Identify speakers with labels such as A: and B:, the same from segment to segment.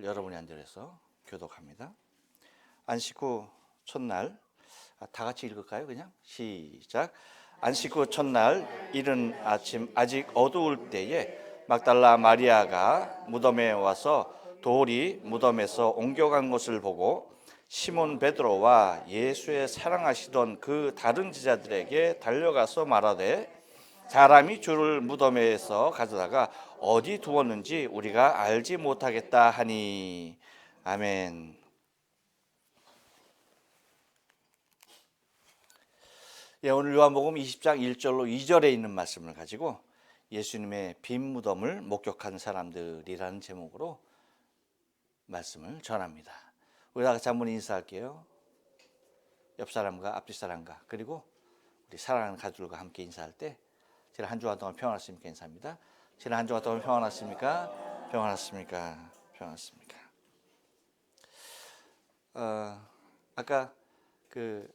A: 여러분이 앉아서 교독합니다. 안식 후 첫날, 다 같이 읽을까요? 그냥 시작. 안식 후 첫날 이른 아침 아직 어두울 때에 막달라 마리아가 무덤에 와서 돌이 무덤에서 옮겨간 것을 보고 시몬 베드로와 예수의 사랑하시던 그 다른 제자들에게 달려가서 말하되 사람이 주를 무덤에서 가져다가 어디 두었는지 우리가 알지 못하겠다 하니. 아멘. 예, 오늘 요한복음 20장 1절로 2절에 있는 말씀을 가지고 예수님의 빈 무덤을 목격한 사람들이라는 제목으로 말씀을 전합니다. 우리 다 같이 한번 인사할게요. 옆 사람과 앞뒤 사람과 그리고 우리 사랑하는 가족들과 함께 인사할 때 지난 한 주간 동안 평안하십니까? 인사합니다. 지난 한 주간 동안 평안하십니까? 평안하십니까? 평안하십니까? 아까 그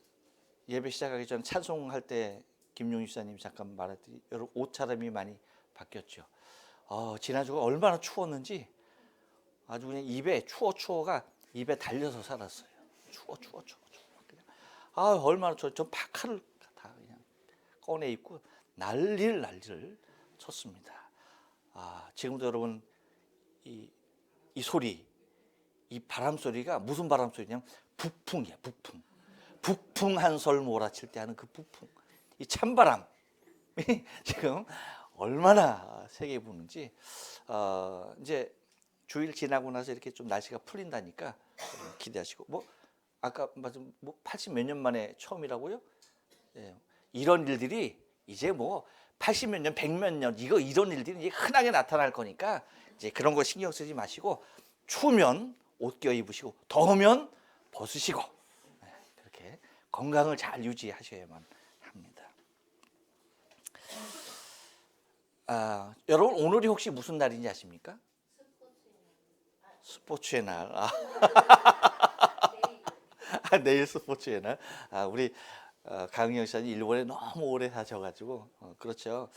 A: 예배 시작하기 전 찬송할 때 김용희 집사님 잠깐 말했더니 여러분 옷차림이 많이 바뀌었죠. 지난주가 얼마나 추웠는지 아주 그냥 입에 추워가 입에 달려서 살았어요. 추워. 그냥 얼마나 추워. 전 파카를 다 그냥 꺼내 입고 난리를 쳤습니다. 지금도 여러분 이 소리, 이 바람 소리가 무슨 바람 소리냐면 북풍이야. 북풍 한 솔 몰아칠 때 하는 그 북풍, 이 찬바람이 지금 얼마나 세게 부는지. 이제 주일 지나고 나서 이렇게 좀 날씨가 풀린다니까 기대하시고. 아까 맞은 80 몇 년 만에 처음이라고요? 예, 이런 일들이 이제 80 몇 년, 100 몇 년 이런 일들이 이제 흔하게 나타날 거니까 이제 그런 거 신경 쓰지 마시고 추우면 옷 껴 입으시고 더우면 벗으시고 그렇게 건강을 잘 유지하셔야만 합니다. 여러분 오늘이 혹시 무슨 날인지 아십니까? 스포츠의 날. 내일 스포츠의 날. 우리 강은영 씨는 일본에 너무 오래 사셔가지고 그렇죠.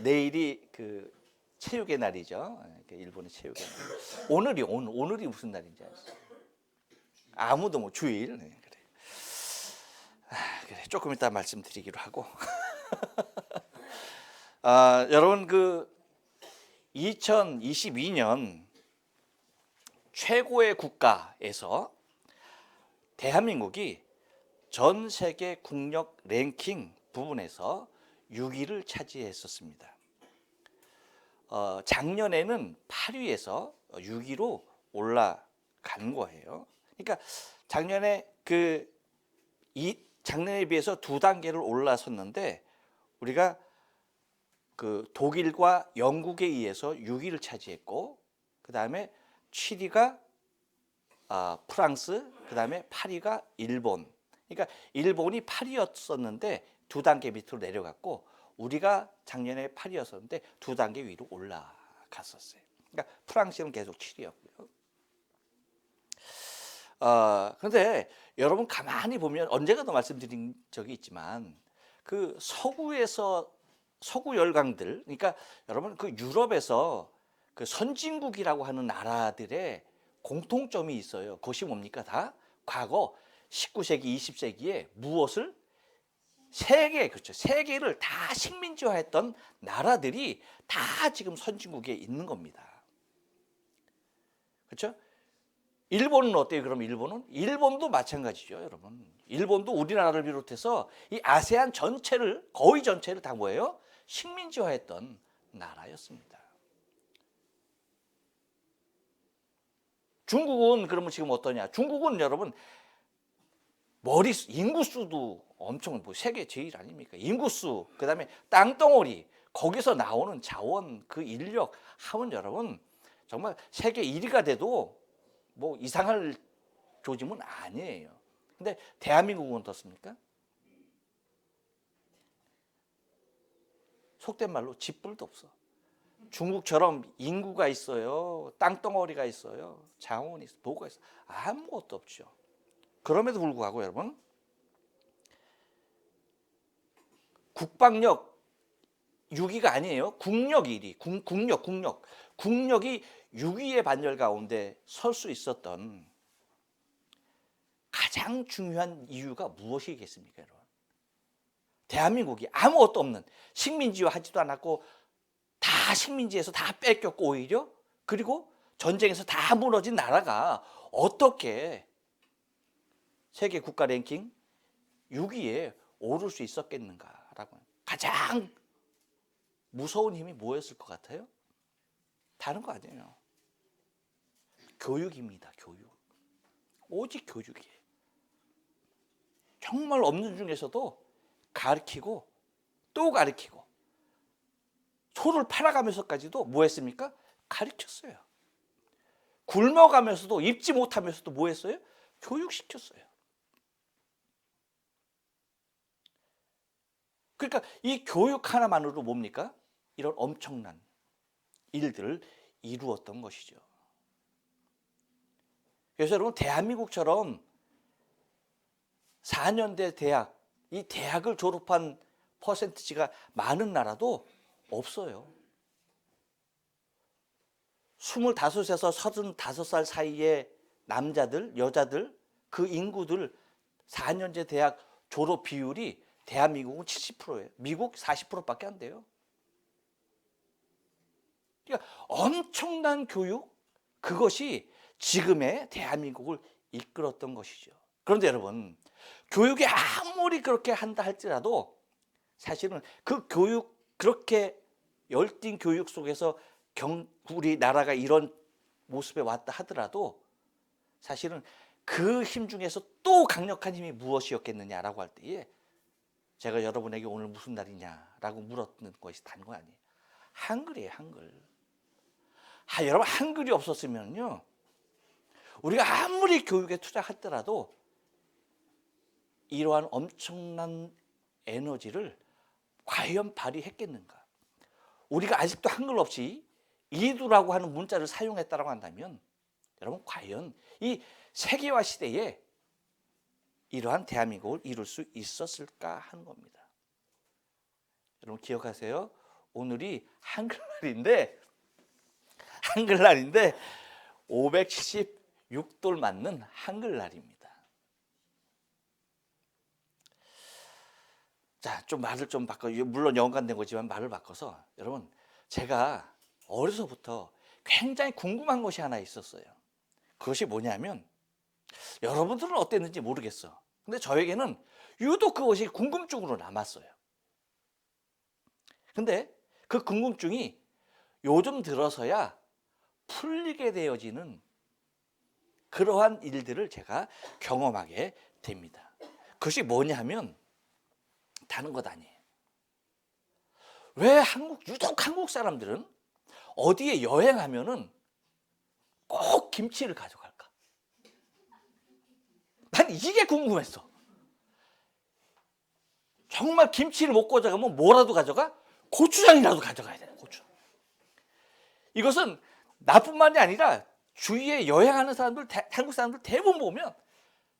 A: 내일이 그 체육의 날이죠. 일본의 체육의 날. 오늘이 무슨 날인지 아시죠? 아무도 주일. 네, 그래. 그래. 조금 이따 말씀드리기로 하고. 여러분 그 2022년 최고의 국가에서 대한민국이 전 세계 국력 랭킹 부분에서 6위를 차지했었습니다. 작년에는 8위에서 6위로 올라간 거예요. 그러니까 작년에 작년에 비해서 2단계를 올라섰는데 우리가 그 독일과 영국에 의해서 6위를 차지했고 그 다음에 7위가 프랑스, 그 다음에 8위가 일본. 그러니까 일본이 8위였었는데 2단계 밑으로 내려갔고 우리가 작년에 8위였었는데 2단계 위로 올라갔었어요. 그러니까 프랑스는 계속 7위였고요. 그런데 여러분 가만히 보면 언젠가도 말씀드린 적이 있지만 그 서구 열강들, 그러니까 여러분 그 유럽에서 그 선진국이라고 하는 나라들의 공통점이 있어요. 그것이 뭡니까? 다 과거 19세기, 20세기에 무엇을 세계를 다 식민지화했던 나라들이 다 지금 선진국에 있는 겁니다. 그렇죠? 일본은 어때요? 그럼 일본도 마찬가지죠, 여러분. 일본도 우리나라를 비롯해서 이 아세안 전체를 거의 전체를 다 뭐예요? 식민지화했던 나라였습니다. 중국은 그러면 지금 어떠냐? 중국은 여러분 인구수도 엄청 세계 제일 아닙니까? 인구수, 그다음에 땅덩어리, 거기서 나오는 자원, 그 인력 하면 여러분 정말 세계 1위가 돼도 이상할 조짐은 아니에요. 근데 대한민국은 어떻습니까? 속된 말로 쥐뿔도 없어. 중국처럼 인구가 있어요. 땅덩어리가 있어요. 자원이 있어요. 뭐가 있어요? 아무것도 없죠. 그럼에도 불구하고 여러분 국방력 6위가 아니에요. 국력 1위. 국력. 국력이 6위의 반열 가운데 설 수 있었던 가장 중요한 이유가 무엇이겠습니까, 여러분? 대한민국이 아무것도 없는 식민지화 하지도 않았고 다 식민지에서 다 뺏겼고 오히려 그리고 전쟁에서 다 무너진 나라가 어떻게 세계 국가 랭킹 6위에 오를 수 있었겠는가라고. 가장 무서운 힘이 뭐였을 것 같아요? 다른 거 아니에요. 교육입니다. 교육. 오직 교육이에요. 정말 없는 중에서도 가르치고 또 가르치고 소를 팔아가면서까지도 뭐 했습니까? 가르쳤어요. 굶어가면서도 입지 못하면서도 뭐 했어요? 교육시켰어요. 그러니까 이 교육 하나만으로 뭡니까? 이런 엄청난 일들을 이루었던 것이죠. 그래서 여러분 대한민국처럼 4년대 대학, 이 대학을 졸업한 퍼센티지가 많은 나라도 없어요. 25에서 35살 사이의 남자들, 여자들, 그 인구들 4년제 대학 졸업 비율이 대한민국은 70%예요. 미국 40%밖에 안 돼요. 그러니까 엄청난 교육, 그것이 지금의 대한민국을 이끌었던 것이죠. 그런데 여러분, 교육이 아무리 그렇게 한다 할지라도 사실은 그 교육, 그렇게 열띤 교육 속에서 우리 나라가 이런 모습에 왔다 하더라도 사실은 그 힘 중에서 또 강력한 힘이 무엇이었겠느냐라고 할 때에 제가 여러분에게 오늘 무슨 날이냐라고 물었는 것이 단 거 아니에요. 한글이에요, 한글. 여러분, 한글이 없었으면요, 우리가 아무리 교육에 투자하더라도 이러한 엄청난 에너지를 과연 발휘했겠는가? 우리가 아직도 한글 없이 이두라고 하는 문자를 사용했다고 한다면 여러분, 과연 이 세계화 시대에 이러한 대한민국을 이룰 수 있었을까 하는 겁니다. 여러분 기억하세요. 오늘이 한글날인데 576돌 맞는 한글날입니다. 자, 좀 말을 좀 바꿔. 물론 연관된 거지만 말을 바꿔서 여러분, 제가 어려서부터 굉장히 궁금한 것이 하나 있었어요. 그것이 뭐냐면, 여러분들은 어땠는지 모르겠어. 근데 저에게는 유독 그것이 궁금증으로 남았어요. 근데 그 궁금증이 요즘 들어서야 풀리게 되어지는 그러한 일들을 제가 경험하게 됩니다. 그것이 뭐냐면 다른 것 아니에요. 왜 유독 한국 사람들은 어디에 여행하면은 꼭 김치를 가져갈까? 난 이게 궁금했어. 정말 김치를 못 가져가면 뭐라도 가져가? 고추장이라도 가져가야 돼. 고추장. 이것은 나뿐만이 아니라 주위에 여행하는 사람들, 한국 사람들 대부분 보면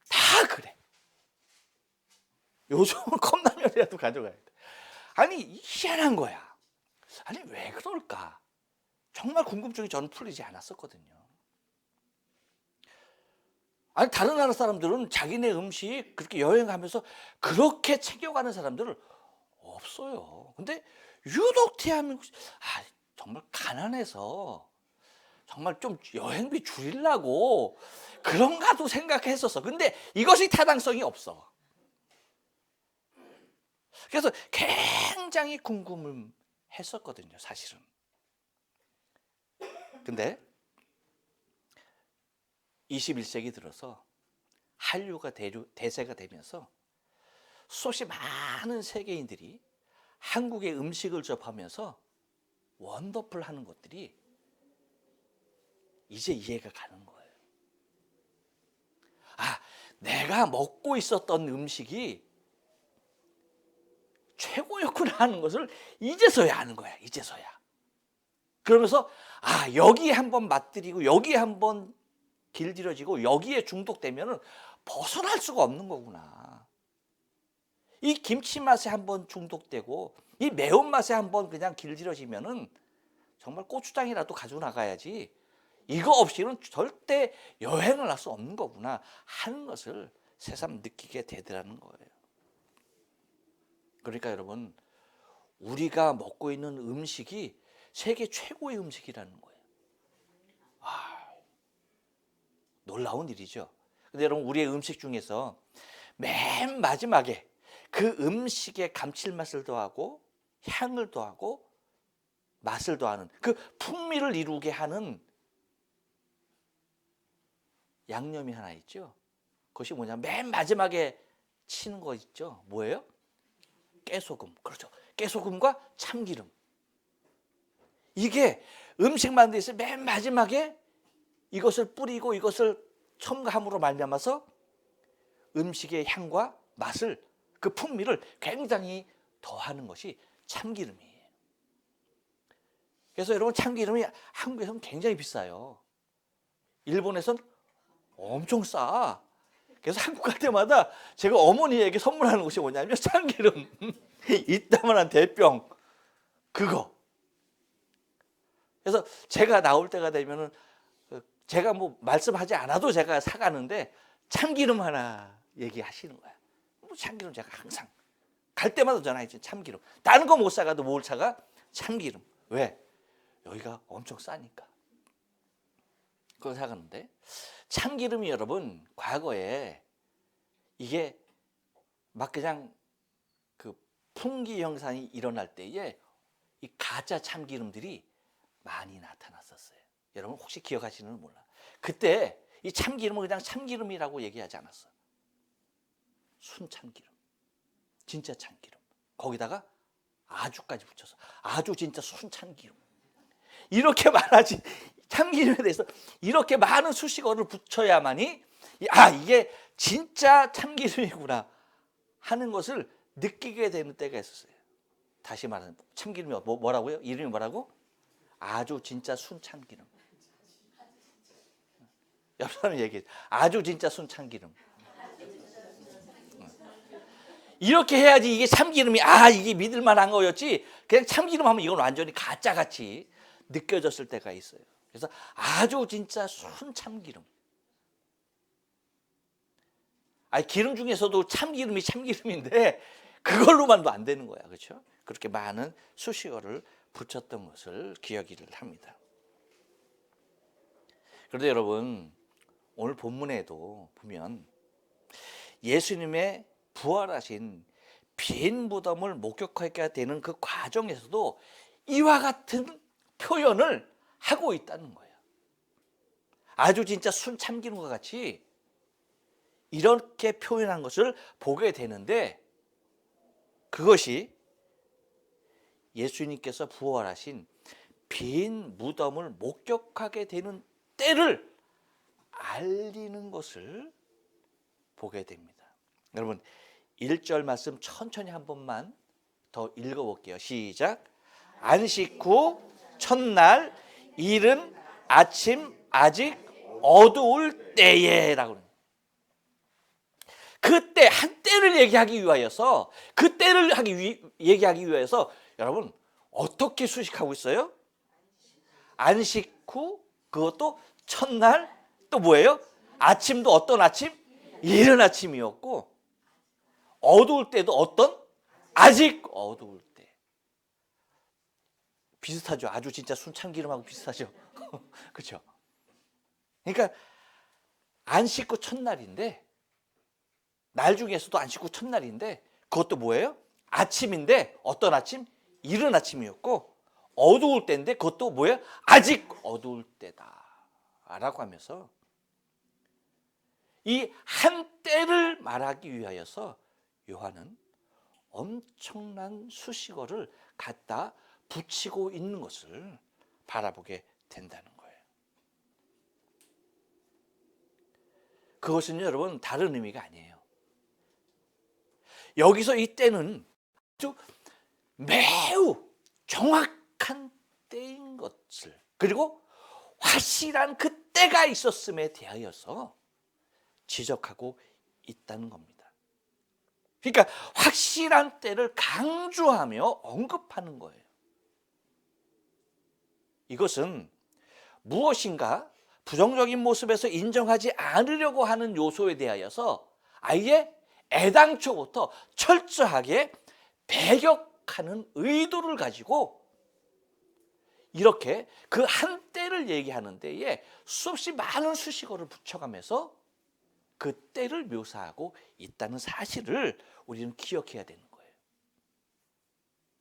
A: 다 그래. 요즘은 컵라면이라도 가져가야 돼. 아니, 희한한 거야. 아니, 왜 그럴까? 정말 궁금증이 저는 풀리지 않았었거든요. 아니, 다른 나라 사람들은 자기네 음식 그렇게 여행하면서 그렇게 챙겨가는 사람들은 없어요. 근데 유독 대한민국, 정말 가난해서 정말 좀 여행비 줄이려고 그런가도 생각했었어. 근데 이것이 타당성이 없어. 그래서 굉장히 궁금했었거든요, 사실은. 근데 21세기 들어서 한류가 대세가 되면서 수없이 많은 세계인들이 한국의 음식을 접하면서 원더풀 하는 것들이 이제 이해가 가는 거예요. 내가 먹고 있었던 음식이 최고였구나 하는 것을 이제서야 아는 거야, 이제서야. 그러면서 여기에 한번 맛들이고 여기에 한번 길들여지고 여기에 중독되면은 벗어날 수가 없는 거구나. 이 김치 맛에 한번 중독되고 이 매운맛에 한번 그냥 길들여지면은 정말 고추장이라도 가지고 나가야지 이거 없이는 절대 여행을 할 수 없는 거구나 하는 것을 새삼 느끼게 되더라는 거예요. 그러니까 여러분, 우리가 먹고 있는 음식이 세계 최고의 음식이라는 거예요. 놀라운 일이죠. 근데 여러분, 우리의 음식 중에서 맨 마지막에 그 음식의 감칠맛을 더하고 향을 더하고 맛을 더하는 그 풍미를 이루게 하는 양념이 하나 있죠. 그것이 뭐냐, 맨 마지막에 치는 거 있죠. 뭐예요? 깨소금. 그렇죠. 깨소금과 참기름. 이게 음식 만드는 데서 맨 마지막에 이것을 뿌리고 이것을 첨가함으로 말미암아서 음식의 향과 맛을, 그 풍미를 굉장히 더하는 것이 참기름이에요. 그래서 여러분, 참기름이 한국에서는 굉장히 비싸요. 일본에서는 엄청 싸. 그래서 한국 갈 때마다 제가 어머니에게 선물하는 것이 뭐냐면 참기름 이따만한 대병 그거. 그래서 제가 나올 때가 되면은 제가 뭐 말씀하지 않아도 제가 사가는데 참기름 하나 얘기하시는 거야. 참기름 제가 항상 갈 때마다 전화했지. 참기름. 다른 거 못 사가도 뭘 사가? 참기름. 왜? 여기가 엄청 싸니까. 그걸 사가는데 참기름이 여러분, 과거에 이게 막 그냥 그 풍기 현상이 일어날 때에 이 가짜 참기름들이 많이 나타났었어요. 여러분 혹시 기억하시는지 몰라. 그때 이 참기름을 그냥 참기름이라고 얘기하지 않았어. 순참기름, 진짜 참기름. 거기다가 아주까지 붙여서 아주 진짜 순참기름. 이렇게 말하지. 참기름에 대해서 이렇게 많은 수식어를 붙여야만이 이게 진짜 참기름이구나 하는 것을 느끼게 되는 때가 있었어요. 다시 말하면 참기름이 뭐라고요? 이름이 뭐라고? 아주 진짜 순참기름. 옆 사람 얘기해. 아주 진짜 순참기름. 이렇게 해야지 이게 참기름이 이게 믿을만한 거였지. 그냥 참기름 하면 이건 완전히 가짜같이 느껴졌을 때가 있어요. 그래서 아주 진짜 순참기름. 기름 중에서도 참기름이 참기름인데 그걸로만도 안 되는 거야. 그렇죠? 그렇게 많은 수식어를 붙였던 것을 기억을 합니다. 그런데 여러분, 오늘 본문에도 보면 예수님의 부활하신 빈 무덤을 목격하게 되는 그 과정에서도 이와 같은 표현을 하고 있다는 거예요. 아주 진짜 순참기름과 같이 이렇게 표현한 것을 보게 되는데, 그것이 예수님께서 부활하신 빈 무덤을 목격하게 되는 때를 알리는 것을 보게 됩니다. 여러분, 1절 말씀 천천히 한 번만 더 읽어볼게요. 시작. 안식 후 첫날 이른 아침 아직 어두울 때에 라고. 그때 한때를 얘기하기 위하여서, 얘기하기 위해서 여러분 어떻게 수식하고 있어요? 안식 후, 그것도 첫날, 또 뭐예요? 아침도 어떤 아침? 이른 아침이었고, 어두울 때도 어떤? 아직 어두울 때. 비슷하죠. 아주 진짜 순참기름하고 비슷하죠. 그렇죠? 그러니까 안식 후 첫날인데, 날 중에서도 안식 후 첫날인데, 그것도 뭐예요? 아침인데 어떤 아침? 이른 아침이었고, 어두울 때인데 그것도 뭐예요? 아직 어두울 때다 라고 하면서 이 한때를 말하기 위하여서 요한은 엄청난 수식어를 갖다 붙이고 있는 것을 바라보게 된다는 거예요. 그것은 여러분 다른 의미가 아니에요. 여기서 이 때는 아주 매우 정확한 때인 것을, 그리고 확실한 그 때가 있었음에 대하여서 지적하고 있다는 겁니다. 그러니까 확실한 때를 강조하며 언급하는 거예요. 이것은 무엇인가 부정적인 모습에서 인정하지 않으려고 하는 요소에 대하여서 아예 애당초부터 철저하게 배격하는 의도를 가지고 이렇게 그 한때를 얘기하는 데에 수없이 많은 수식어를 붙여가면서 그 때를 묘사하고 있다는 사실을 우리는 기억해야 되는 거예요.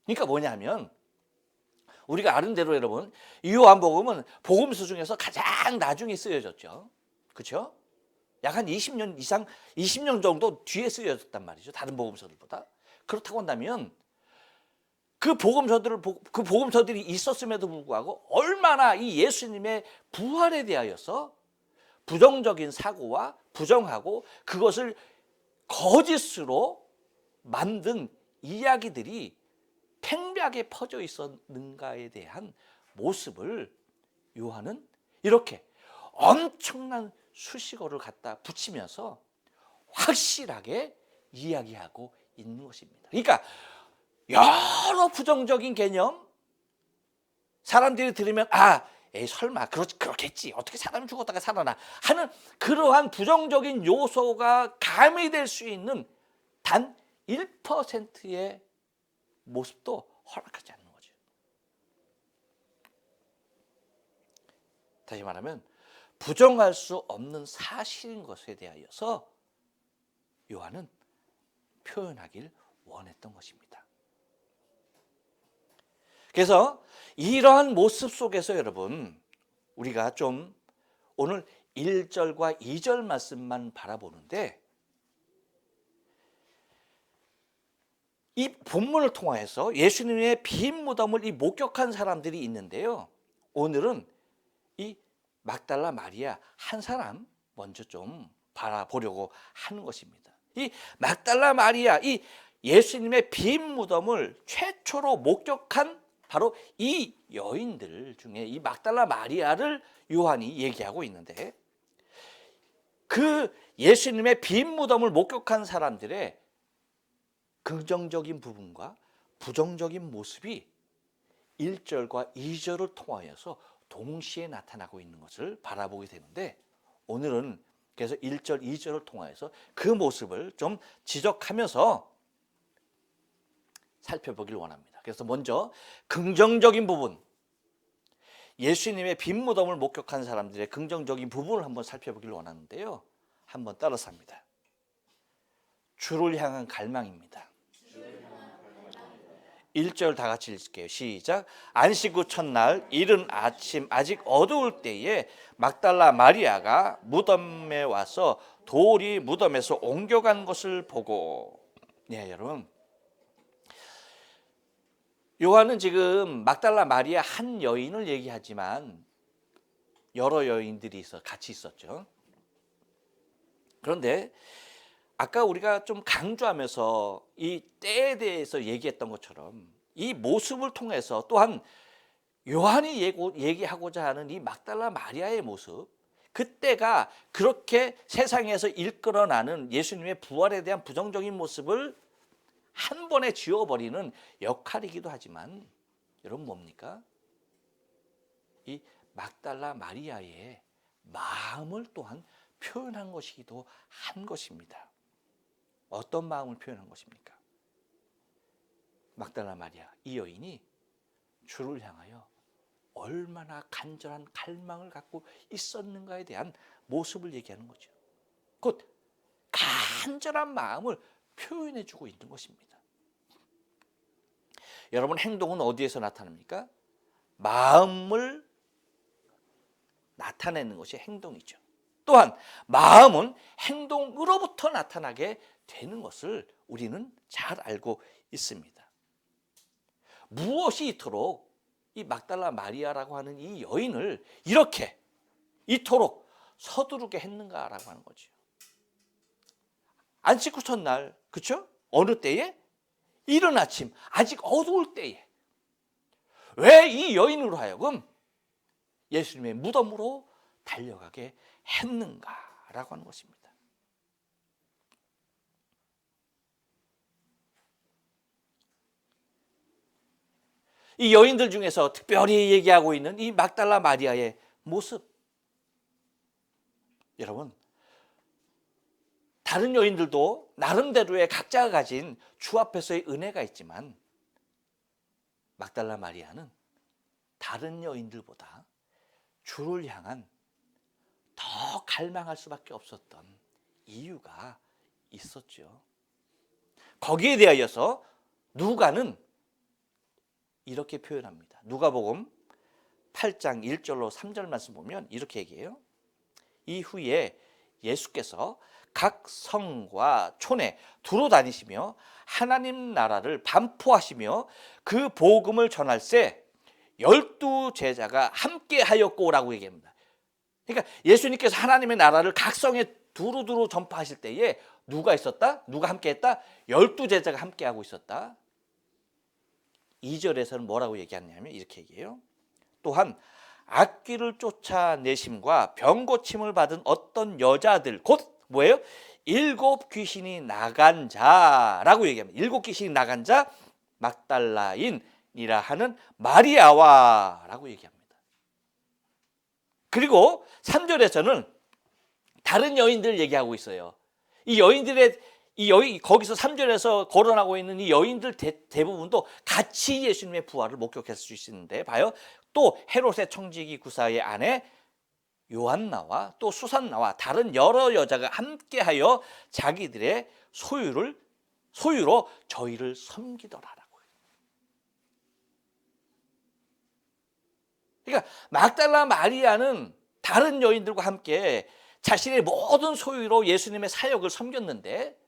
A: 그러니까 뭐냐면 우리가 아는 대로 여러분 이 요한복음은 복음서 중에서 가장 나중에 쓰여졌죠. 그렇죠? 약 한 20년 이상, 20년 정도 뒤에 쓰여졌단 말이죠. 다른 복음서들보다. 그렇다고 한다면 그 복음서들이 있었음에도 불구하고 얼마나 이 예수님의 부활에 대하여서 부정적인 사고와 부정하고 그것을 거짓으로 만든 이야기들이 팽배하게 퍼져 있었는가에 대한 모습을 요한은 이렇게 엄청난 수식어를 갖다 붙이면서 확실하게 이야기하고 있는 것입니다. 그러니까 여러 부정적인 개념 사람들이 들으면 에이 설마 그렇겠지 어떻게 사람이 죽었다가 살아나 하는 그러한 부정적인 요소가 가미될 수 있는 단 1%의 모습도 허락하지 않는 거죠. 다시 말하면 부정할 수 없는 사실인 것에 대하여서 요한은 표현하길 원했던 것입니다. 그래서 이러한 모습 속에서 여러분 우리가 좀 오늘 1절과 2절 말씀만 바라보는데 이 본문을 통해서 예수님의 빈 무덤을 목격한 사람들이 있는데요. 오늘은 이 막달라 마리아 한 사람 먼저 좀 바라보려고 하는 것입니다. 이 막달라 마리아, 이 예수님의 빈 무덤을 최초로 목격한 바로 이 여인들 중에 이 막달라 마리아를 요한이 얘기하고 있는데 그 예수님의 빈 무덤을 목격한 사람들의 긍정적인 부분과 부정적인 모습이 1절과 2절을 통하여서 동시에 나타나고 있는 것을 바라보게 되는데 오늘은 그래서 1절, 2절을 통하여서 그 모습을 좀 지적하면서 살펴보길 원합니다. 그래서 먼저 긍정적인 부분, 예수님의 빈 무덤을 목격한 사람들의 긍정적인 부분을 한번 살펴보길 원하는데요. 한번 따라서 합니다. 주를 향한 갈망입니다. 1절 다 같이 읽을게요. 시작. 안식 후 첫날 이른 아침 아직 어두울 때에 막달라 마리아가 무덤에 와서 돌이 무덤에서 옮겨간 것을 보고 네, 여러분. 요한은 지금 막달라 마리아 한 여인을 얘기하지만 여러 여인들이 같이 있었죠. 그런데 아까 우리가 좀 강조하면서 이 때에 대해서 얘기했던 것처럼 이 모습을 통해서 또한 요한이 얘기하고자 하는 이 막달라 마리아의 모습, 그때가 그렇게 세상에서 일끌어나는 예수님의 부활에 대한 부정적인 모습을 한 번에 지워버리는 역할이기도 하지만 여러분 뭡니까? 이 막달라 마리아의 마음을 또한 표현한 것이기도 한 것입니다. 어떤 마음을 표현한 것입니까? 막달라 마리아 이 여인이 주를 향하여 얼마나 간절한 갈망을 갖고 있었는가에 대한 모습을 얘기하는 거죠. 곧 간절한 마음을 표현해주고 있는 것입니다. 여러분 행동은 어디에서 나타납니까? 마음을 나타내는 것이 행동이죠. 또한 마음은 행동으로부터 나타나게 되는 것을 우리는 잘 알고 있습니다. 무엇이 이토록 이 막달라 마리아라고 하는 이 여인을 이렇게 이토록 서두르게 했는가라고 하는 거죠. 안식 후 첫날, 그렇죠? 어느 때에? 이른 아침, 아직 어두울 때에. 왜 이 여인으로 하여금 예수님의 무덤으로 달려가게 했는가라고 하는 것입니다. 이 여인들 중에서 특별히 얘기하고 있는 이 막달라 마리아의 모습. 여러분, 다른 여인들도 나름대로의 각자가 가진 주 앞에서의 은혜가 있지만 막달라 마리아는 다른 여인들보다 주를 향한 더 갈망할 수밖에 없었던 이유가 있었죠. 거기에 대하여서 누가는 이렇게 표현합니다. 누가복음 8장 1절로 3절 말씀 보면 이렇게 얘기해요. 이후에 예수께서 각 성과 촌에 두루 다니시며 하나님 나라를 반포하시며 그 복음을 전할새 12 제자가 함께 하였고라고 얘기합니다. 그러니까 예수님께서 하나님의 나라를 각 성에 두루두루 전파하실 때에 누가 있었다? 누가 함께 했다? 12 제자가 함께 하고 있었다. 2절에서는 뭐라고 얘기하냐면 이렇게 얘기해요. 또한 악귀를 쫓아내심과 병 고침을 받은 어떤 여자들, 곧 뭐예요? 7 귀신이 나간 자라고 얘기합니다. 7 귀신이 나간 자 막달라인이라 하는 마리아와 라고 얘기합니다. 그리고 3절에서는 다른 여인들 얘기하고 있어요. 이 여인들의 거기서 3절에서 거론하고 있는 이 여인들 대부분도 같이 예수님의 부활을 목격했을 수 있는데 봐요. 또 헤롯의 청지기 구사의 아내 요한나와 또 수산나와 다른 여러 여자가 함께하여 자기들의 소유로 저희를 섬기더라라고요. 그러니까 막달라 마리아는 다른 여인들과 함께 자신의 모든 소유로 예수님의 사역을 섬겼는데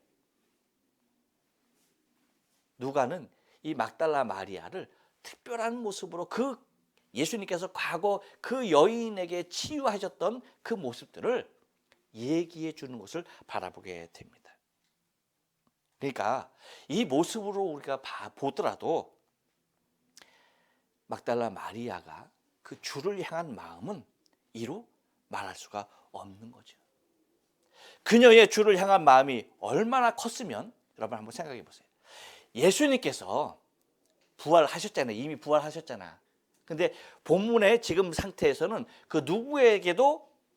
A: 누가는 이 막달라 마리아를 특별한 모습으로 그 예수님께서 과거 그 여인에게 치유하셨던 그 모습들을 얘기해 주는 것을 바라보게 됩니다. 그러니까 이 모습으로 우리가 보더라도 막달라 마리아가 그 주를 향한 마음은 이루 말할 수가 없는 거죠. 그녀의 주를 향한 마음이 얼마나 컸으면 여러분 한번 생각해 보세요. 예수님께서 부활하셨잖아요. 이미 부활하셨잖아. 근데 본문의 지금 상태에서는 그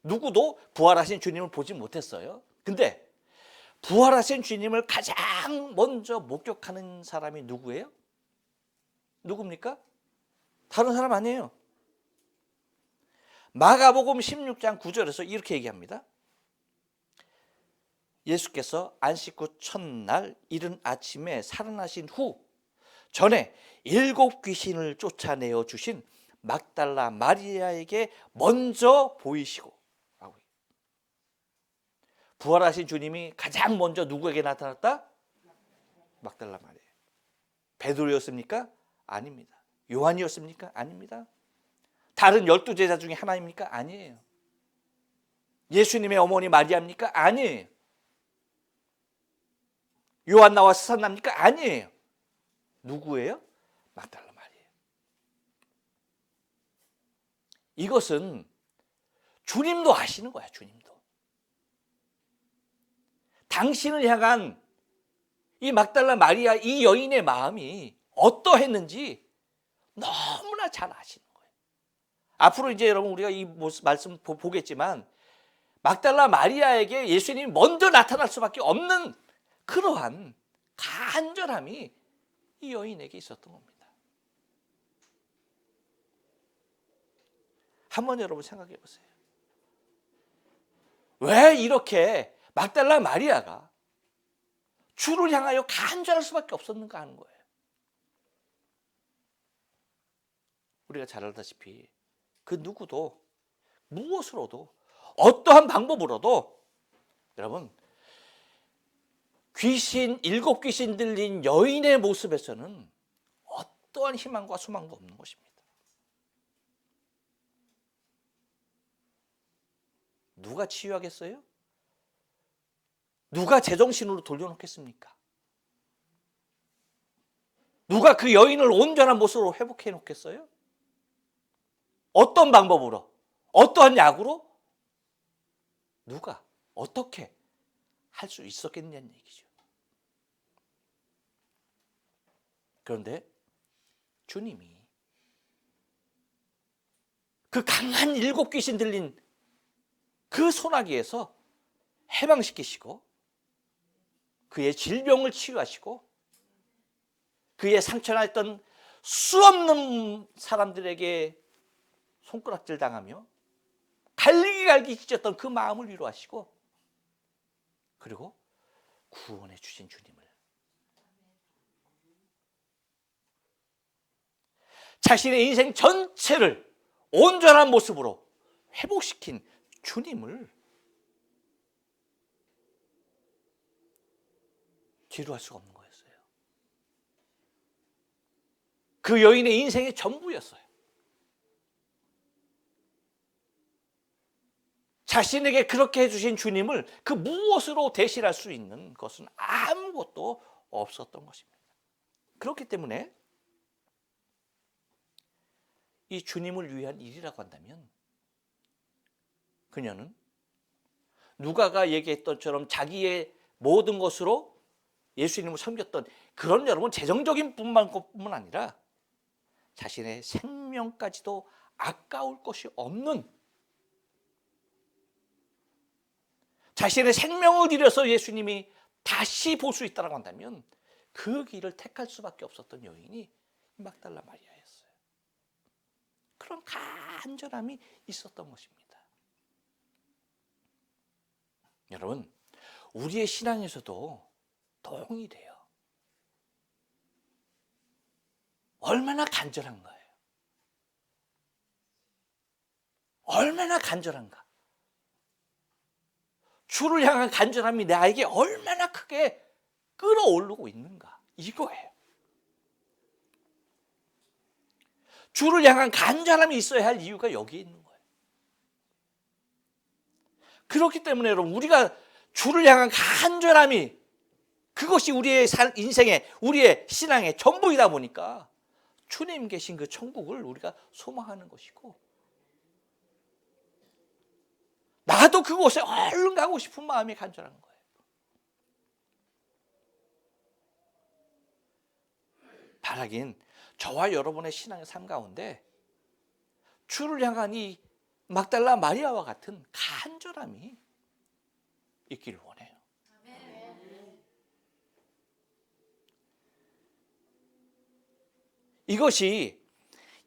A: 누구도 부활하신 주님을 보지 못했어요. 근데 부활하신 주님을 가장 먼저 목격하는 사람이 누구예요? 누굽니까? 다른 사람 아니에요. 마가복음 16장 9절에서 이렇게 얘기합니다. 예수께서 안식 후 첫날 이른 아침에 살아나신 후 전에 7 귀신을 쫓아내어 주신 막달라 마리아에게 먼저 보이시고, 부활하신 주님이 가장 먼저 누구에게 나타났다? 막달라 마리아. 베드로였습니까? 아닙니다. 요한이었습니까? 아닙니다. 다른 12 제자 중에 하나입니까? 아니에요. 예수님의 어머니 마리아입니까? 아니에요. 요한나와 수산나입니까? 아니에요. 누구예요? 막달라 마리아예요. 이것은 주님도 아시는 거야. 주님도. 당신을 향한 이 막달라 마리아 이 여인의 마음이 어떠했는지 너무나 잘 아시는 거예요. 앞으로 이제 여러분 우리가 이 말씀 보겠지만 막달라 마리아에게 예수님이 먼저 나타날 수밖에 없는 그러한 간절함이 이 여인에게 있었던 겁니다. 한번 여러분 생각해 보세요. 왜 이렇게 막달라 마리아가 주를 향하여 간절할 수밖에 없었는가 하는 거예요. 우리가 잘 알다시피 그 누구도 무엇으로도 어떠한 방법으로도 여러분 7 귀신 들린 여인의 모습에서는 어떠한 희망과 소망도 없는 것입니다. 누가 치유하겠어요? 누가 제정신으로 돌려놓겠습니까? 누가 그 여인을 온전한 모습으로 회복해 놓겠어요? 어떤 방법으로? 어떠한 약으로? 누가? 어떻게 할 수 있었겠냐는 얘기죠. 그런데 주님이 그 강한 7 귀신 들린 그 소나기에서 해방시키시고 그의 질병을 치유하시고 그의 상처났던 수없는 사람들에게 손가락질 당하며 갈기갈기 찢었던 그 마음을 위로하시고 그리고 구원해 주신 주님을, 자신의 인생 전체를 온전한 모습으로 회복시킨 주님을 지루할 수가 없는 거였어요. 그 여인의 인생의 전부였어요. 자신에게 그렇게 해주신 주님을 그 무엇으로 대신할 수 있는 것은 아무것도 없었던 것입니다. 그렇기 때문에 이 주님을 위한 일이라고 한다면 그녀는 누가가 얘기했던 것처럼 자기의 모든 것으로 예수님을 섬겼던 그런 여러분 재정적인 것뿐만 아니라 자신의 생명까지도 아까울 것이 없는, 자신의 생명을 들여서 예수님이 다시 볼 수 있다고 한다면 그 길을 택할 수밖에 없었던 여인이 막달라 마리아였어요. 그런 간절함이 있었던 것입니다. 여러분, 우리의 신앙에서도 동일해요. 얼마나 간절한가요? 얼마나 간절한가? 주를 향한 간절함이 나에게 얼마나 크게 끌어오르고 있는가? 이거예요. 주를 향한 간절함이 있어야 할 이유가 여기에 있는 거예요. 그렇기 때문에 여러분, 우리가 주를 향한 간절함이 그것이 우리의 인생의, 우리의 신앙의 전부이다 보니까 주님 계신 그 천국을 우리가 소망하는 것이고, 나도 그곳에 얼른 가고 싶은 마음이 간절한 거예요. 바라긴 저와 여러분의 신앙의 삶 가운데 주를 향한 이 막달라 마리아와 같은 간절함이 있기를 원해요. 이것이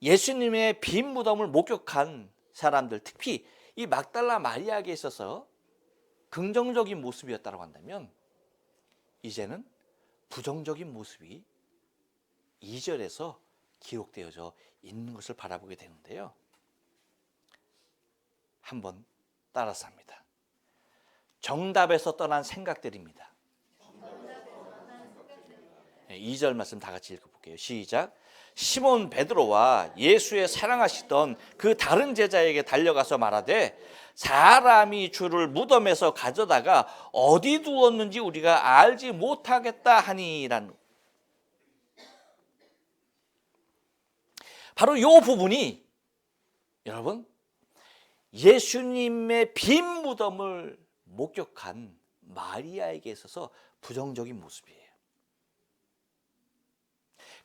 A: 예수님의 빈 무덤을 목격한 사람들, 특히 이 막달라 마리아에게 있어서 긍정적인 모습이었다고 한다면 이제는 부정적인 모습이 2절에서 기록되어져 있는 것을 바라보게 되는데요. 한번 따라서 합니다. 정답에서 떠난 생각들입니다. 2절 말씀 다 같이 읽어볼게요. 시작. 시몬 베드로와 예수의 사랑하시던 그 다른 제자에게 달려가서 말하되 사람이 주를 무덤에서 가져다가 어디 두었는지 우리가 알지 못하겠다 하니라는, 바로 이 부분이 여러분 예수님의 빈 무덤을 목격한 마리아에게 있어서 부정적인 모습이에요.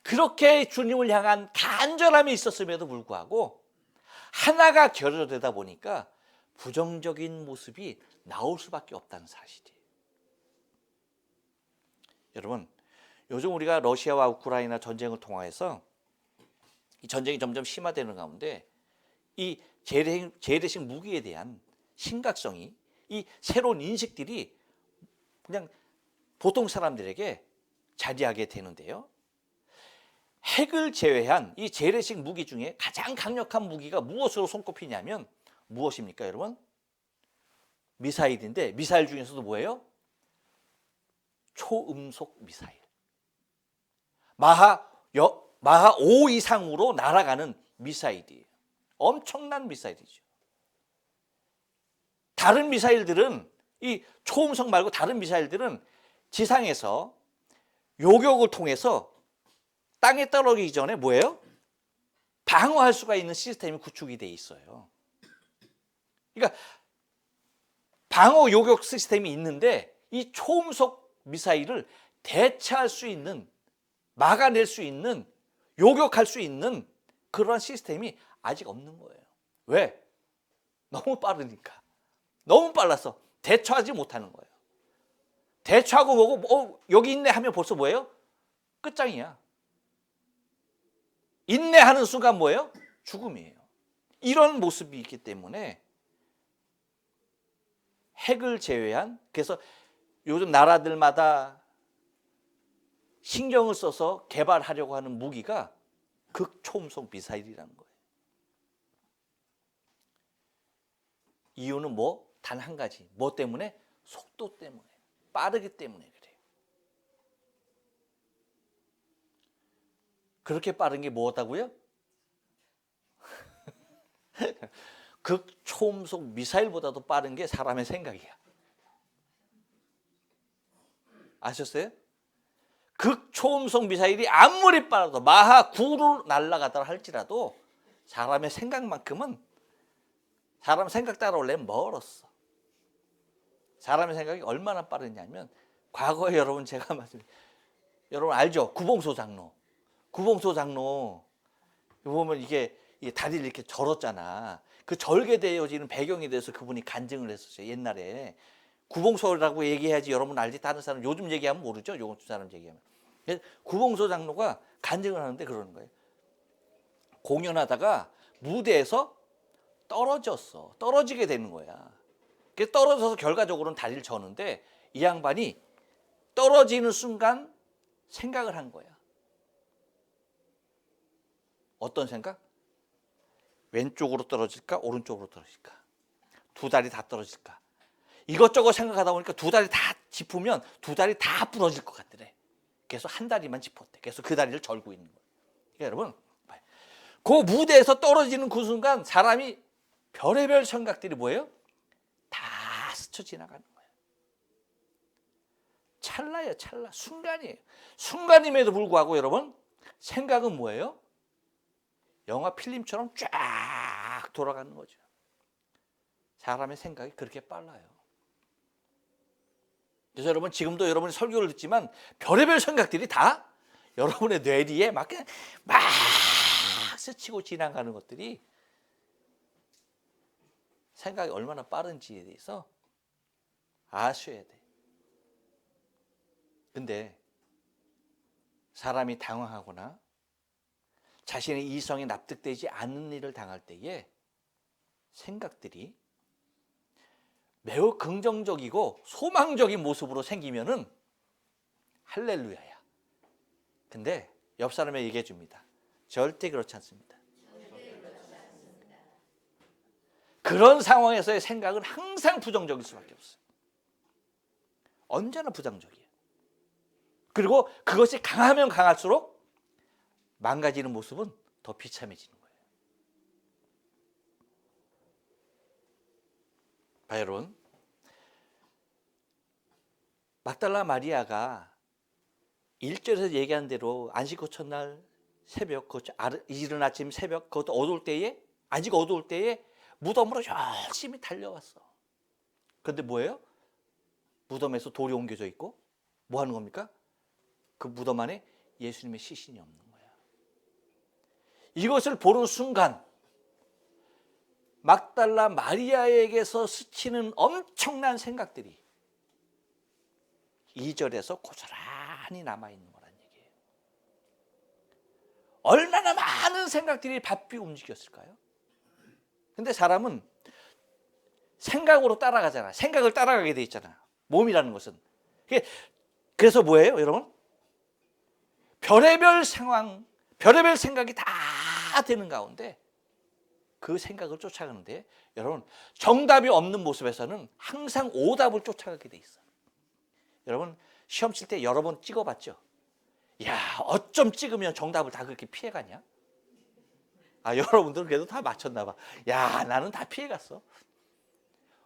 A: 그렇게 주님을 향한 간절함이 있었음에도 불구하고 하나가 결여되다 보니까 부정적인 모습이 나올 수밖에 없다는 사실이에요. 여러분, 요즘 우리가 러시아와 우크라이나 전쟁을 통해서 이 전쟁이 점점 심화되는 가운데 이 재래식 무기에 대한 심각성이, 이 새로운 인식들이 그냥 보통 사람들에게 자리하게 되는데요. 핵을 제외한 이 재래식 무기 중에 가장 강력한 무기가 무엇으로 손꼽히냐면 무엇입니까, 여러분? 미사일인데, 미사일 중에서도 뭐예요? 초음속 미사일. 마하 5 이상으로 날아가는 미사일이에요. 엄청난 미사일이죠. 다른 미사일들은, 이 초음속 말고 다른 미사일들은 지상에서 요격을 통해서 땅에 떨어지기 전에 뭐예요? 방어할 수가 있는 시스템이 구축이 돼 있어요. 그러니까 방어 요격 시스템이 있는데 이 초음속 미사일을 대체할 수 있는, 막아낼 수 있는, 요격할 수 있는 그러한 시스템이 아직 없는 거예요. 왜? 너무 빠르니까. 너무 빨라서 대처하지 못하는 거예요. 대처하고 뭐고 여기 있네 하면 벌써 뭐예요? 끝장이야. 인내하는 순간 뭐예요? 죽음이에요. 이런 모습이 있기 때문에 핵을 제외한, 그래서 요즘 나라들마다 신경을 써서 개발하려고 하는 무기가 극초음속 미사일이라는 거예요. 이유는 뭐? 단 한 가지. 뭐 때문에? 속도 때문에. 빠르기 때문에 그래요. 그렇게 빠른 게 뭐다고요? 극초음속 미사일보다도 빠른 게 사람의 생각이야. 아셨어요? 극초음속 미사일이 아무리 빠르도 마하 9로 날아가더라 할지라도 사람의 생각만큼은, 사람 생각 따라오려면 멀었어. 사람의 생각이 얼마나 빠르냐면, 과거에 여러분 제가 여러분 알죠? 구봉소 장로. 구봉소 장로 보면 이게 다리를 이렇게 절었잖아. 그 절게 되어지는 배경에 대해서 그분이 간증을 했었어요. 옛날에 구봉소라고 얘기해야지 여러분 알지. 다른 사람 요즘 얘기하면 모르죠. 요즘 사람 얘기하면. 구봉소 장로가 간증을 하는데 그러는 거예요. 공연하다가 무대에서 떨어졌어. 떨어지게 되는 거야. 그래서 떨어져서 결과적으로는 다리를 저는데, 이 양반이 떨어지는 순간 생각을 한 거야. 어떤 생각? 왼쪽으로 떨어질까? 오른쪽으로 떨어질까? 두 다리 다 떨어질까? 이것저것 생각하다 보니까 두 다리 다 짚으면 두 다리 다 부러질 것 같더래. 그래서 한 다리만 짚었대. 그래서 그 다리를 절고 있는 거예요. 그러니까 여러분, 그 무대에서 떨어지는 그 순간 사람이 별의별 생각들이 뭐예요? 다 스쳐 지나가는 거예요. 찰나예요, 찰나. 순간이에요. 순간임에도 불구하고 여러분, 생각은 뭐예요? 영화 필름처럼 쫙 돌아가는 거죠. 사람의 생각이 그렇게 빨라요. 그래서 여러분, 지금도 여러분이 설교를 듣지만 별의별 생각들이 다 여러분의 뇌리에 막 스치고 지나가는 것들이, 생각이 얼마나 빠른지에 대해서 아셔야 돼. 근데 사람이 당황하거나 자신의 이성에 납득되지 않는 일을 당할 때에 생각들이 매우 긍정적이고 소망적인 모습으로 생기면은 할렐루야야. 근데 옆 사람에게 얘기해 줍니다. 절대 그렇지 않습니다. 그런 상황에서의 생각은 항상 부정적일 수밖에 없어요. 언제나 부정적이에요. 그리고 그것이 강하면 강할수록 망가지는 모습은 더 비참해지는 거예요. 봐, 여러분. 막달라 마리아가 1절에서 얘기한 대로 안식구 첫날 새벽, 이른 아침 새벽, 그것도 어두울 때에, 아직 어두울 때에 무덤으로 열심히 달려왔어. 그런데 뭐예요? 무덤에서 돌이 옮겨져 있고 뭐 하는 겁니까? 그 무덤 안에 예수님의 시신이 없는 거야. 이것을 보는 순간 막달라 마리아에게서 스치는 엄청난 생각들이 2절에서 고스란히 남아있는 거란 얘기예요. 얼마나 많은 생각들이 바삐 움직였을까요? 근데 사람은 생각으로 따라가잖아. 생각을 따라가게 돼 있잖아. 몸이라는 것은. 그래서 뭐예요, 여러분? 별의별 상황, 별의별 생각이 다 되는 가운데 그 생각을 쫓아가는데, 여러분, 정답이 없는 모습에서는 항상 오답을 쫓아가게 돼 있어요. 여러분, 시험 칠 때 여러 번 찍어봤죠? 야, 어쩜 찍으면 정답을 다 그렇게 피해가냐? 여러분들은 그래도 다 맞췄나 봐. 야, 나는 다 피해갔어.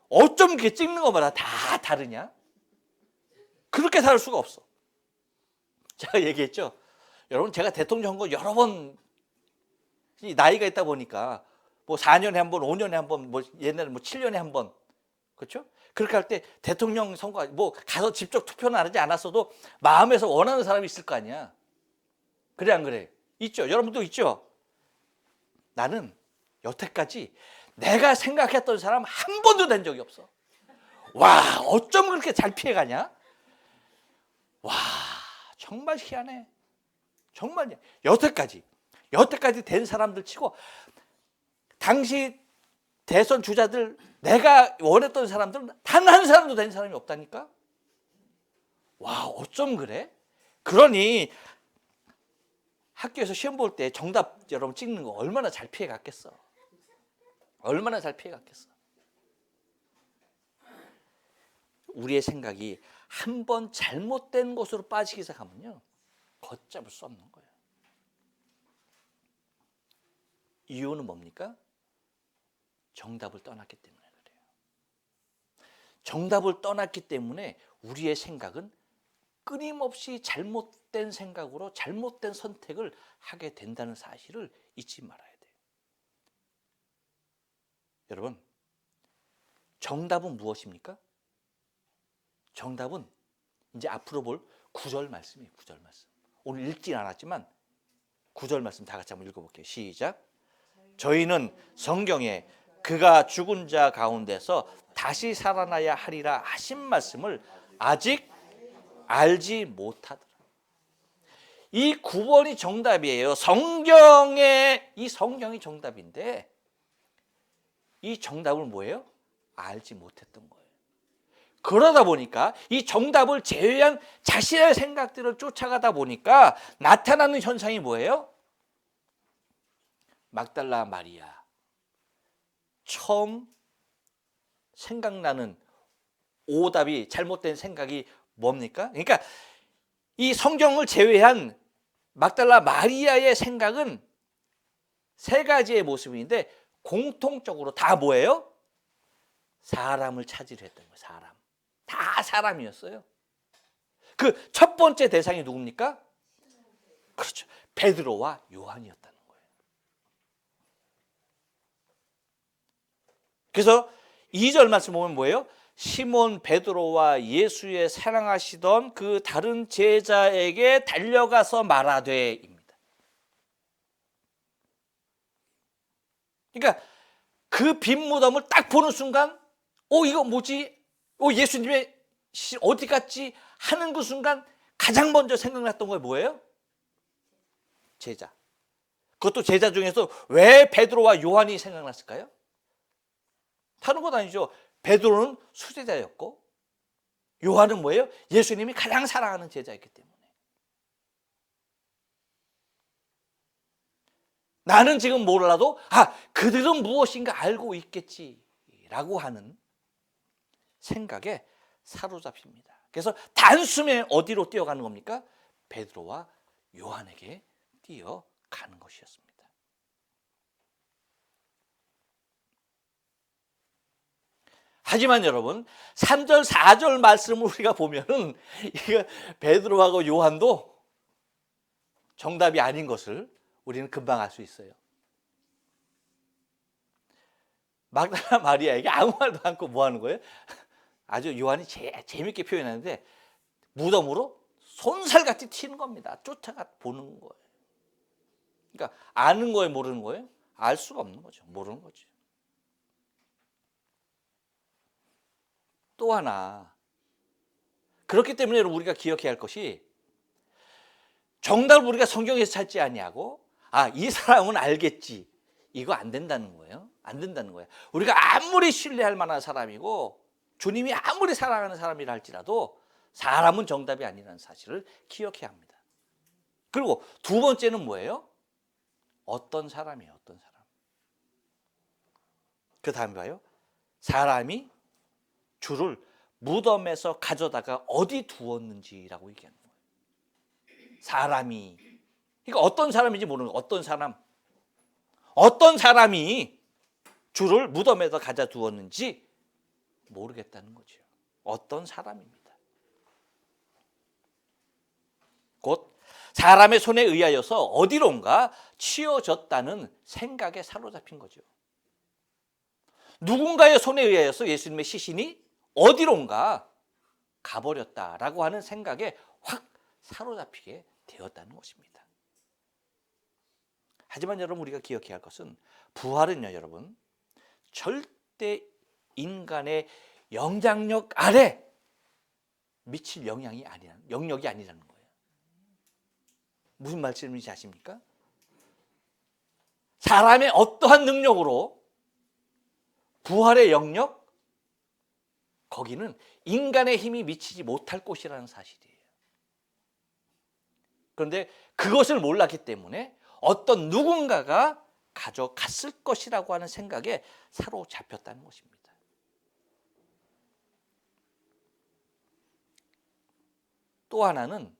A: 어쩜 이렇게 찍는 것마다 다 다르냐? 그렇게 다를 수가 없어. 제가 얘기했죠? 여러분, 제가 대통령 선거 여러 번, 나이가 있다 보니까 뭐 4년에 한 번, 5년에 한 번, 뭐 옛날에 뭐 7년에 한 번, 그렇죠? 그렇게 할 때 대통령 선거 뭐 가서 직접 투표는 하지 않았어도 마음에서 원하는 사람이 있을 거 아니야. 그래 안 그래? 있죠. 여러분도 있죠. 나는 여태까지 내가 생각했던 사람 한 번도 된 적이 없어. 와, 어쩜 그렇게 잘 피해가냐? 와, 정말 희한해. 정말 여태까지 된 사람들 치고 당시 대선 주자들 내가 원했던 사람들은 단 한 사람도 된 사람이 없다니까. 와, 어쩜 그래? 그러니 학교에서 시험 볼 때 정답 여러분 찍는 거 얼마나 잘 피해 갔겠어. 얼마나 잘 피해 갔겠어. 우리의 생각이 한 번 잘못된 곳으로 빠지기 시작하면요, 걷잡을 수 없는 거예요. 이유는 뭡니까? 정답을 떠났기 때문에 그래요. 정답을 떠났기 때문에 우리의 생각은 끊임없이 잘못된 생각으로 잘못된 선택을 하게 된다는 사실을 잊지 말아야 돼요. 여러분, 정답은 무엇입니까? 정답은 이제 앞으로 볼 9절 말씀이에요. 9절 말씀. 오늘 읽진 않았지만 9절 말씀 다 같이 한번 읽어볼게요. 시작. 저희는 성경에 그가 죽은 자 가운데서 다시 살아나야 하리라 하신 말씀을 아직 알지 못하더라. 이 9번이 정답이에요. 이 성경이 정답인데 이 정답을 뭐예요? 알지 못했던 거예요. 그러다 보니까 이 정답을 제외한 자신의 생각들을 쫓아가다 보니까 나타나는 현상이 뭐예요? 막달라 마리아, 처음 생각나는 오답이 잘못된 생각이 뭡니까? 그러니까 이 성경을 제외한 막달라 마리아의 생각은 세 가지의 모습인데 공통적으로 다 뭐예요? 사람을 찾으려 했던 거예요. 사람. 다 사람이었어요. 그 첫 번째 대상이 누굽니까? 그렇죠. 베드로와 요한이었다는 거예요. 그래서 2절 말씀 보면 뭐예요? 시몬 베드로와 예수의 사랑하시던 그 다른 제자에게 달려가서 말하되입니다. 그러니까 그 빈 무덤을 딱 보는 순간 이거 뭐지? 예수님의 어디 갔지? 하는 그 순간 가장 먼저 생각났던 게 뭐예요? 제자. 그것도 제자 중에서 왜 베드로와 요한이 생각났을까요? 다른 것 아니죠. 베드로는 수제자였고 요한은 뭐예요? 예수님이 가장 사랑하는 제자였기 때문에. 나는 지금 몰라도 그들은 무엇인가 알고 있겠지라고 하는 생각에 사로잡힙니다. 그래서 단숨에 어디로 뛰어가는 겁니까? 베드로와 요한에게 뛰어가는 것이었습니다. 하지만 여러분 3절 4절 말씀을 우리가 보면은 이거 베드로하고 요한도 정답이 아닌 것을 우리는 금방 알 수 있어요. 막달라 마리아에게 아무 말도 않고 뭐 하는 거예요? 아주 요한이 재밌게 표현하는데 무덤으로 손살같이 튀는 겁니다. 쫓아가 보는 거예요. 그러니까 아는 거예요, 모르는 거예요? 알 수가 없는 거죠. 모르는 거죠. 또 하나, 그렇기 때문에 여러분 우리가 기억해야 할 것이 정답을 우리가 성경에서 찾지 아니하고 이 사람은 알겠지, 이거 안 된다는 거예요. 안 된다는 거예요. 우리가 아무리 신뢰할 만한 사람이고 주님이 아무리 사랑하는 사람이라 할지라도 사람은 정답이 아니라는 사실을 기억해야 합니다. 그리고 두 번째는 뭐예요? 어떤 사람이에요. 어떤 사람. 그 다음에 봐요. 사람이 주를 무덤에서 가져다가 어디 두었는지라고 얘기하는 거예요. 사람이. 그러니까 어떤 사람인지 모르는 거예요. 어떤 사람이 주를 무덤에서 가져 두었는지 모르겠다는 거죠. 어떤 사람입니다. 곧 사람의 손에 의하여서 어디론가 치워졌다는 생각에 사로잡힌 거죠. 누군가의 손에 의하여서 예수님의 시신이 어디론가 가버렸다라고 하는 생각에 확 사로잡히게 되었다는 것입니다. 하지만 여러분 우리가 기억해야 할 것은 부활은요, 여러분 절대 인간의 영향력 아래 미칠 영역이 아니라는 거예요. 무슨 말씀인지 아십니까? 사람의 어떠한 능력으로 부활의 영역, 거기는 인간의 힘이 미치지 못할 곳이라는 사실이에요. 그런데 그것을 몰랐기 때문에 어떤 누군가가 가져갔을 것이라고 하는 생각에 사로잡혔다는 것입니다. 또 하나는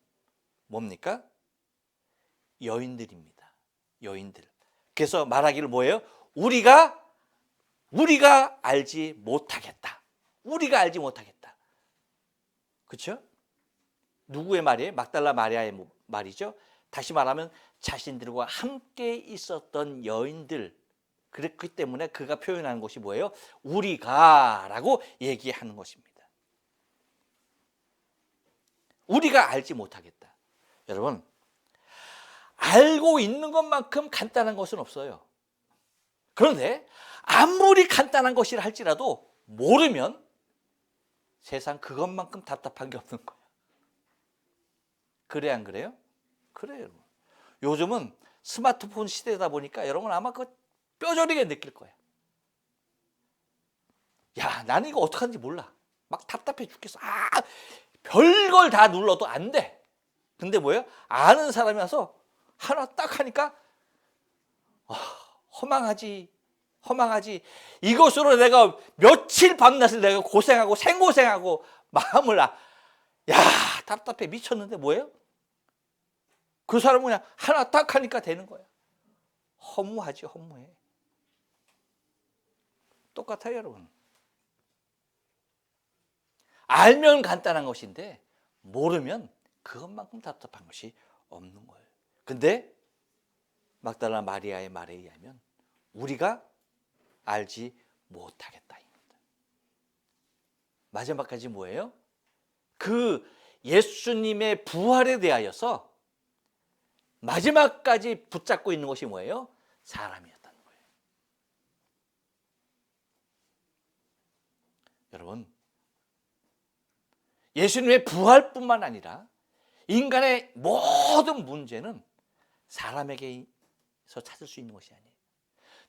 A: 뭡니까? 여인들입니다. 여인들. 그래서 말하기를 뭐예요? 우리가 알지 못하겠다. 우리가 알지 못하겠다. 그렇죠? 누구의 말이에요? 막달라 마리아의 말이죠. 다시 말하면 자신들과 함께 있었던 여인들. 그렇기 때문에 그가 표현하는 것이 뭐예요? 우리가라고 얘기하는 것입니다. 우리가 알지 못하겠다. 여러분, 알고 있는 것만큼 간단한 것은 없어요. 그런데 아무리 간단한 것이라 할지라도 모르면 세상 그것만큼 답답한 게 없는 거예요. 그래 안 그래요? 그래요. 요즘은 스마트폰 시대다 보니까 여러분 아마 그거 뼈저리게 느낄 거예요. 야, 나는 이거 어떡하는지 몰라. 막 답답해 죽겠어. 별걸 다 눌러도 안 돼. 근데 뭐예요? 아는 사람이 와서 하나 딱 하니까 허망하지. 이것으로 내가 며칠 밤낮을 내가 고생하고 생고생하고 마음을 답답해 미쳤는데 뭐예요? 그 사람은 그냥 하나 딱 하니까 되는 거야. 허무하지, 허무해. 똑같아요, 여러분. 알면 간단한 것인데 모르면 그것만큼 답답한 것이 없는 거예요. 근데 막달라 마리아의 말에 의하면 우리가 알지 못하겠다입니다. 마지막까지 뭐예요? 그 예수님의 부활에 대하여서 마지막까지 붙잡고 있는 것이 뭐예요? 사람이었다는 거예요. 여러분, 예수님의 부활뿐만 아니라 인간의 모든 문제는 사람에게서 찾을 수 있는 것이 아니에요.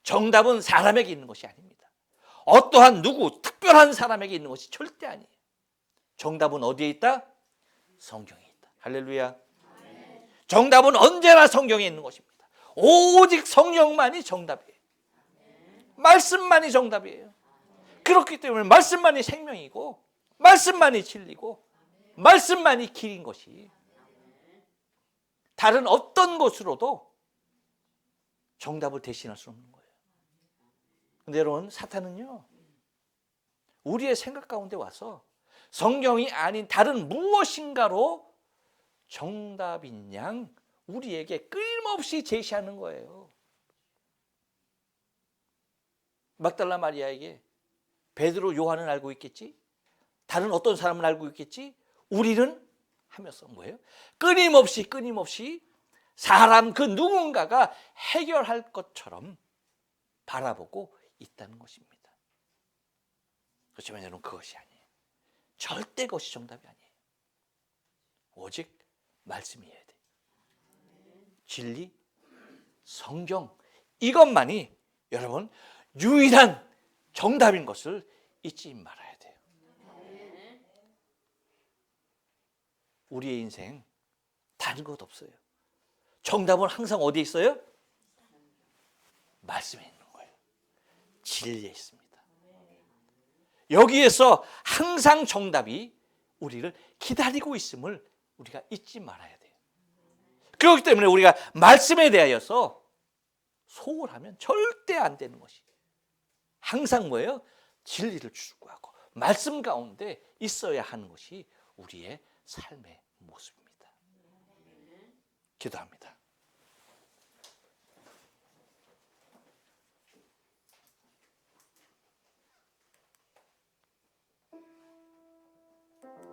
A: 정답은 사람에게 있는 것이 아닙니다. 어떠한 누구, 특별한 사람에게 있는 것이 절대 아니에요. 정답은 어디에 있다? 성경에 있다. 할렐루야. 정답은 언제나 성경에 있는 것입니다. 오직 성령만이 정답이에요. 말씀만이 정답이에요. 그렇기 때문에 말씀만이 생명이고 말씀만이 진리고 말씀만이 길인 것이 다른 어떤 것으로도 정답을 대신할 수 없는 거예요. 근데 여러분, 사탄은요, 우리의 생각 가운데 와서 성경이 아닌 다른 무엇인가로 정답인 양 우리에게 끊임없이 제시하는 거예요. 막달라 마리아에게 베드로, 요한은 알고 있겠지? 다른 어떤 사람은 알고 있겠지? 우리는 하면서 뭐예요? 끊임없이 사람 그 누군가가 해결할 것처럼 바라보고 있다는 것입니다. 그렇지만 여러분, 그것이 아니에요. 절대 그것이 정답이 아니에요. 오직 말씀이어야 돼요. 진리, 성경, 이것만이 여러분 유일한 정답인 것을 잊지 말아야 돼요. 우리의 인생 다른 것 없어요. 정답은 항상 어디에 있어요? 말씀에 있는 거예요. 진리에 있습니다. 여기에서 항상 정답이 우리를 기다리고 있음을 우리가 잊지 말아야 돼요. 그렇기 때문에 우리가 말씀에 대하여서 소홀하면 절대 안 되는 것이 항상 뭐예요? 진리를 추구하고 말씀 가운데 있어야 하는 것이 우리의 삶의 모습입니다. 기도합니다.